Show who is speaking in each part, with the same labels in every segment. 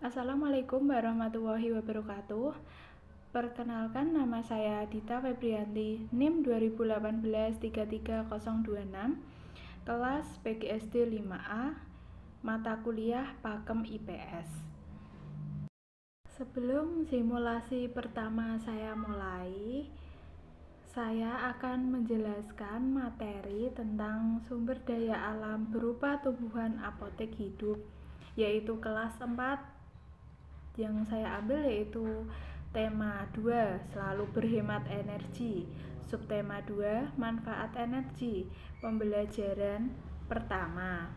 Speaker 1: Assalamualaikum warahmatullahi wabarakatuh. Perkenalkan, nama saya Dita Febrianti, NIM 2018-33026, kelas PGSD 5A, mata kuliah Pakem IPS. Sebelum simulasi pertama saya mulai, saya akan menjelaskan materi tentang sumber daya alam berupa tumbuhan apotek hidup, yaitu kelas 4 yang saya ambil, yaitu tema 2, selalu berhemat energi, subtema 2, manfaat energi, pembelajaran pertama.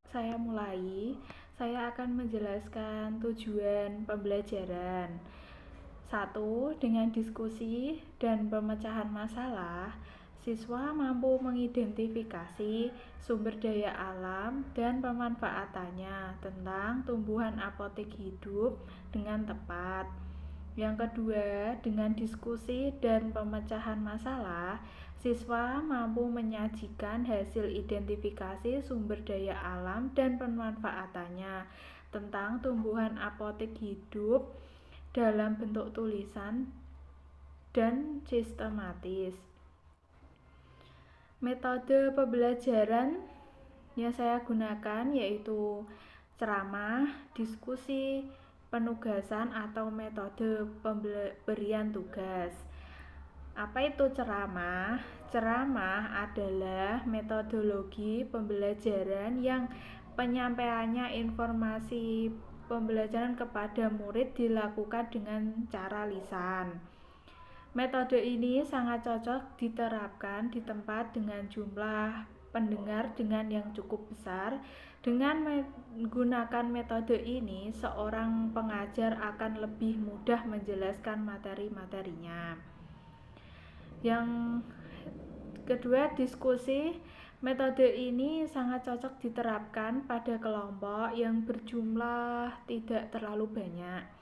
Speaker 1: Saya mulai, saya akan menjelaskan tujuan pembelajaran. 1. Dengan diskusi dan pemecahan masalah, siswa mampu mengidentifikasi sumber daya alam dan pemanfaatannya tentang tumbuhan apotek hidup dengan tepat. Yang kedua, dengan diskusi dan pemecahan masalah, siswa mampu menyajikan hasil identifikasi sumber daya alam dan pemanfaatannya tentang tumbuhan apotek hidup dalam bentuk tulisan dan sistematis. Metode pembelajaran yang saya gunakan yaitu ceramah, diskusi, penugasan atau metode pemberian tugas. Apa itu ceramah? Ceramah adalah metodologi pembelajaran yang penyampaiannya informasi pembelajaran kepada murid dilakukan dengan cara lisan. Metode ini sangat cocok diterapkan di tempat dengan jumlah pendengar dengan yang cukup besar. Dengan menggunakan metode ini, seorang pengajar akan lebih mudah menjelaskan materi-materinya. Yang kedua, diskusi. Metode ini sangat cocok diterapkan pada kelompok yang berjumlah tidak terlalu banyak.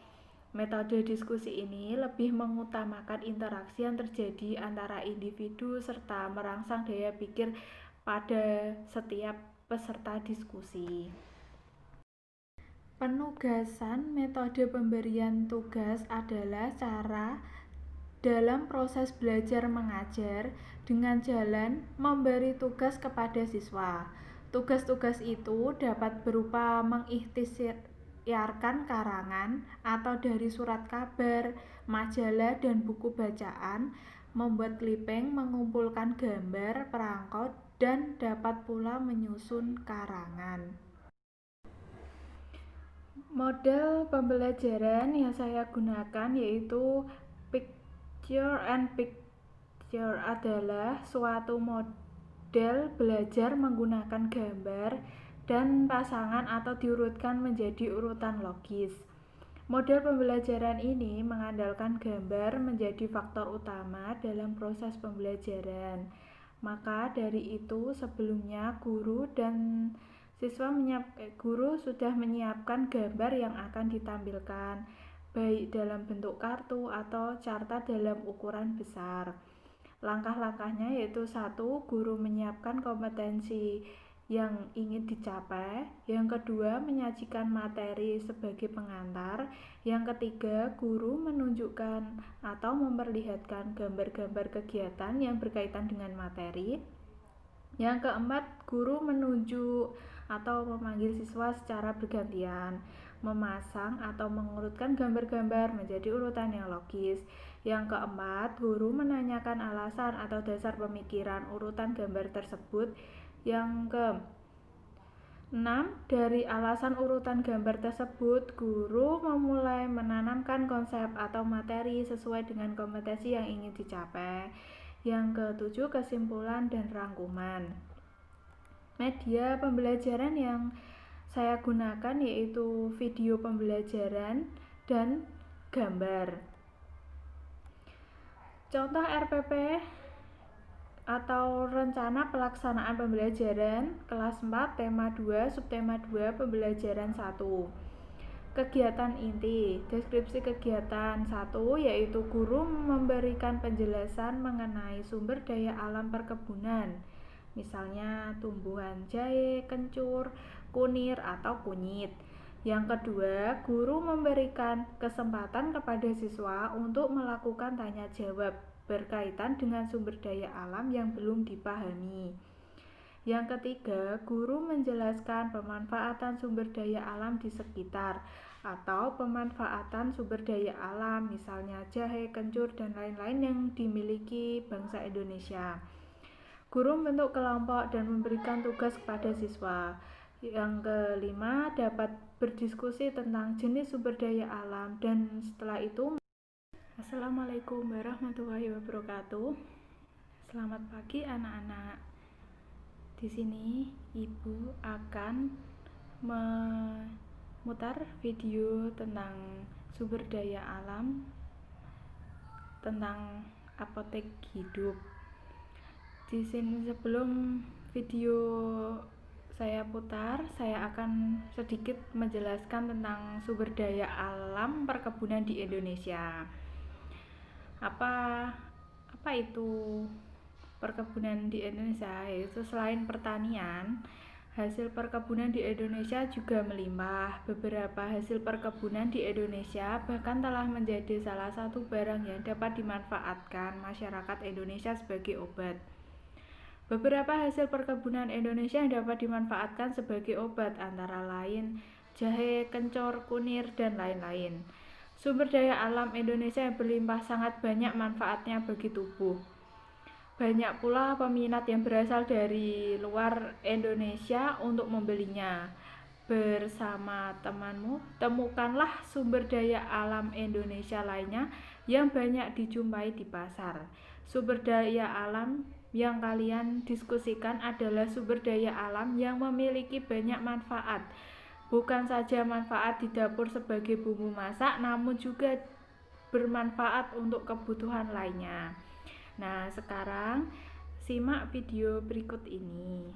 Speaker 1: Metode diskusi ini lebih mengutamakan interaksi yang terjadi antara individu serta merangsang daya pikir pada setiap peserta diskusi. Penugasan. Metode pemberian tugas adalah cara dalam proses belajar mengajar dengan jalan memberi tugas kepada siswa. Tugas-tugas itu dapat berupa mengikhtiarkan karangan atau dari surat kabar, majalah, dan buku bacaan, membuat clipping, mengumpulkan gambar, perangko, dan dapat pula menyusun karangan. Model pembelajaran yang saya gunakan yaitu Picture and Picture adalah suatu model belajar menggunakan gambar dan pasangan atau diurutkan menjadi urutan logis. Model pembelajaran ini mengandalkan gambar menjadi faktor utama dalam proses pembelajaran. Maka dari itu sebelumnya guru sudah menyiapkan gambar yang akan ditampilkan, baik dalam bentuk kartu atau carta dalam ukuran besar. Langkah-langkahnya yaitu 1. Guru menyiapkan kompetensi yang ingin dicapai. Yang kedua, menyajikan materi sebagai pengantar. Yang ketiga, guru menunjukkan atau memperlihatkan gambar-gambar kegiatan yang berkaitan dengan materi. Yang keempat, guru menunjuk atau memanggil siswa secara bergantian, memasang atau mengurutkan gambar-gambar menjadi urutan yang logis. Yang keempat, guru menanyakan alasan atau dasar pemikiran urutan gambar tersebut. Yang ke-6, dari alasan urutan gambar tersebut, guru memulai menanamkan konsep atau materi sesuai dengan kompetensi yang ingin dicapai. Yang ke-7, kesimpulan dan rangkuman. Media pembelajaran yang saya gunakan yaitu video pembelajaran dan gambar. Contoh RPP atau rencana pelaksanaan pembelajaran kelas 4 tema 2 subtema 2 pembelajaran 1. Kegiatan inti. Deskripsi kegiatan 1 yaitu guru memberikan penjelasan mengenai sumber daya alam perkebunan, misalnya tumbuhan jahe, kencur, kunir, atau kunyit. Yang kedua, guru memberikan kesempatan kepada siswa untuk melakukan tanya jawab berkaitan dengan sumber daya alam yang belum dipahami. Yang ketiga, guru menjelaskan pemanfaatan sumber daya alam di sekitar atau pemanfaatan sumber daya alam, misalnya jahe, kencur, dan lain-lain yang dimiliki bangsa Indonesia. Guru membentuk kelompok dan memberikan tugas kepada siswa. Yang kelima, dapat berdiskusi tentang jenis sumber daya alam, dan setelah itu Assalamualaikum warahmatullahi wabarakatuh. Selamat pagi anak-anak. Di sini Ibu akan memutar video tentang sumber daya alam, tentang apotek hidup. Di sini sebelum video saya putar, saya akan sedikit menjelaskan tentang sumber daya alam perkebunan di Indonesia. Apa itu perkebunan di Indonesia? Yaitu selain pertanian, hasil perkebunan di Indonesia juga melimpah. Beberapa hasil perkebunan di Indonesia bahkan telah menjadi salah satu barang yang dapat dimanfaatkan masyarakat Indonesia sebagai obat. Beberapa hasil perkebunan Indonesia yang dapat dimanfaatkan sebagai obat antara lain jahe, kencur, kunir, dan lain-lain. Sumber daya alam Indonesia yang berlimpah sangat banyak manfaatnya bagi tubuh. Banyak pula peminat yang berasal dari luar Indonesia untuk membelinya. Bersama temanmu, temukanlah sumber daya alam Indonesia lainnya yang banyak dijumpai di pasar. Sumber daya alam yang kalian diskusikan adalah sumber daya alam yang memiliki banyak manfaat. Bukan saja manfaat di dapur sebagai bumbu masak, namun juga bermanfaat untuk kebutuhan lainnya. Nah, sekarang simak video berikut ini.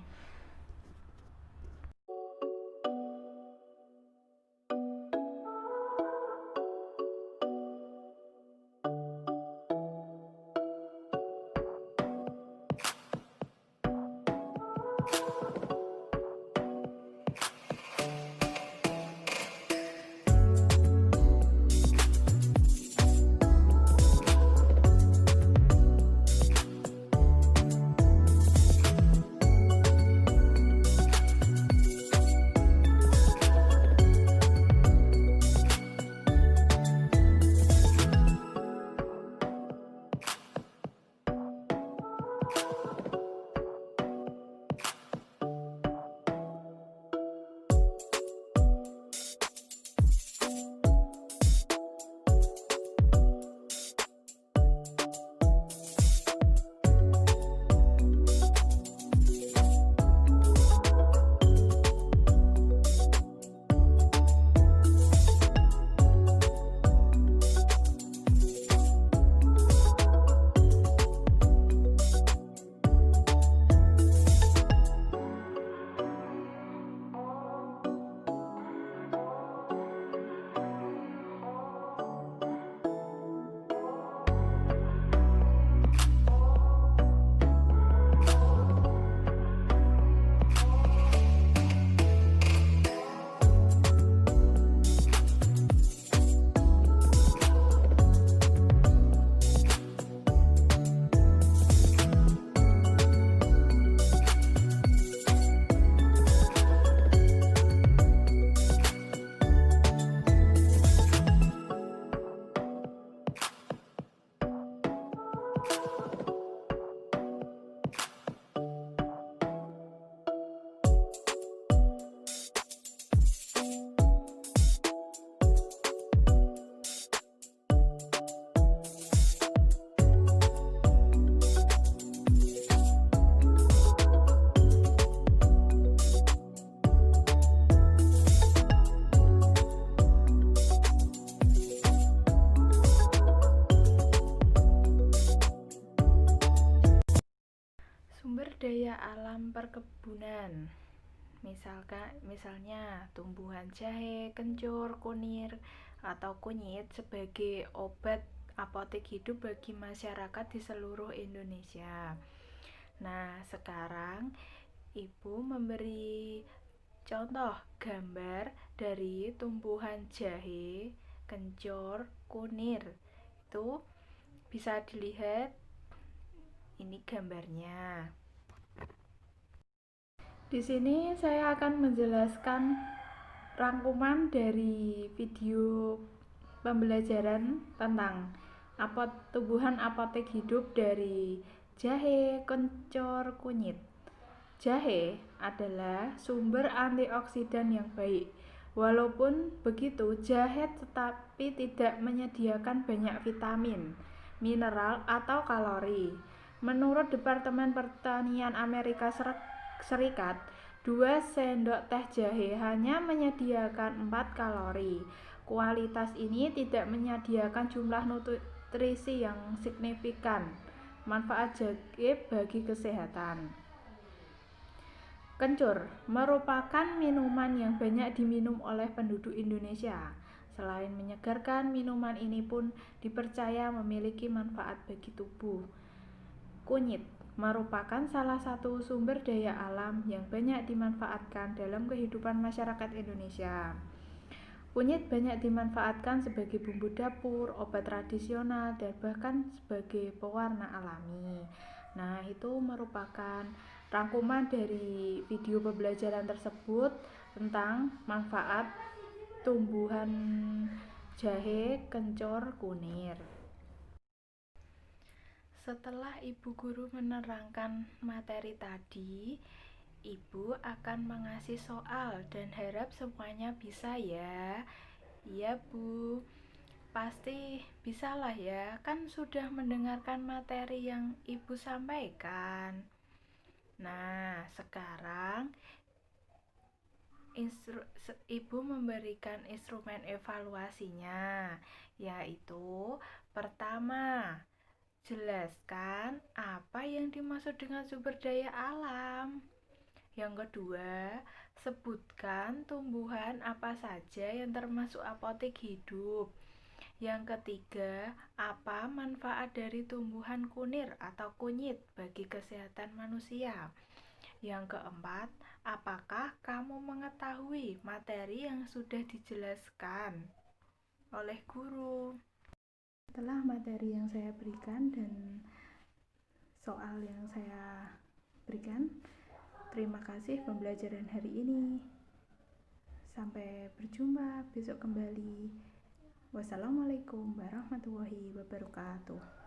Speaker 1: Sumber daya alam perkebunan, misalnya tumbuhan jahe, kencur, kunir, atau kunyit sebagai obat apotek hidup bagi masyarakat di seluruh Indonesia. Nah, sekarang Ibu memberi Contoh gambar dari tumbuhan jahe, kencur, kunir. Itu bisa dilihat, ini gambarnya. Di sini saya akan menjelaskan rangkuman dari video pembelajaran tentang tumbuhan apotek hidup dari jahe, kencur, kunyit. Jahe adalah sumber antioksidan yang baik. Walaupun begitu, jahe tetapi tidak menyediakan banyak vitamin, mineral, atau kalori. Menurut Departemen Pertanian Amerika Serikat, 2 sendok teh jahe hanya menyediakan 4 kalori. Kualitas ini tidak menyediakan jumlah nutrisi yang signifikan. Manfaat jahe bagi kesehatan. Kencur merupakan minuman yang banyak diminum oleh penduduk Indonesia. Selain menyegarkan, minuman ini pun dipercaya memiliki manfaat bagi tubuh. Kunyit merupakan salah satu sumber daya alam yang banyak dimanfaatkan dalam kehidupan masyarakat Indonesia. Kunyit banyak dimanfaatkan sebagai bumbu dapur, obat tradisional, dan bahkan sebagai pewarna alami. Nah, itu merupakan rangkuman dari video pembelajaran tersebut tentang manfaat tumbuhan jahe, kencur, kunir. Setelah Ibu Guru menerangkan materi tadi, Ibu akan mengasih soal dan harap semuanya bisa ya. Iya Bu, pasti bisalah ya, kan sudah mendengarkan materi yang Ibu sampaikan. Nah, sekarang Ibu memberikan instrumen evaluasinya, yaitu pertama, jelaskan apa yang dimaksud dengan sumber daya alam. Yang kedua, sebutkan tumbuhan apa saja yang termasuk apotek hidup. Yang ketiga, apa manfaat dari tumbuhan kunir atau kunyit bagi kesehatan manusia? Yang keempat, apakah kamu mengetahui materi yang sudah dijelaskan oleh guru? Setelah materi yang saya berikan dan soal yang saya berikan, terima kasih pembelajaran hari ini. Sampai berjumpa besok kembali. Wassalamualaikum warahmatullahi wabarakatuh.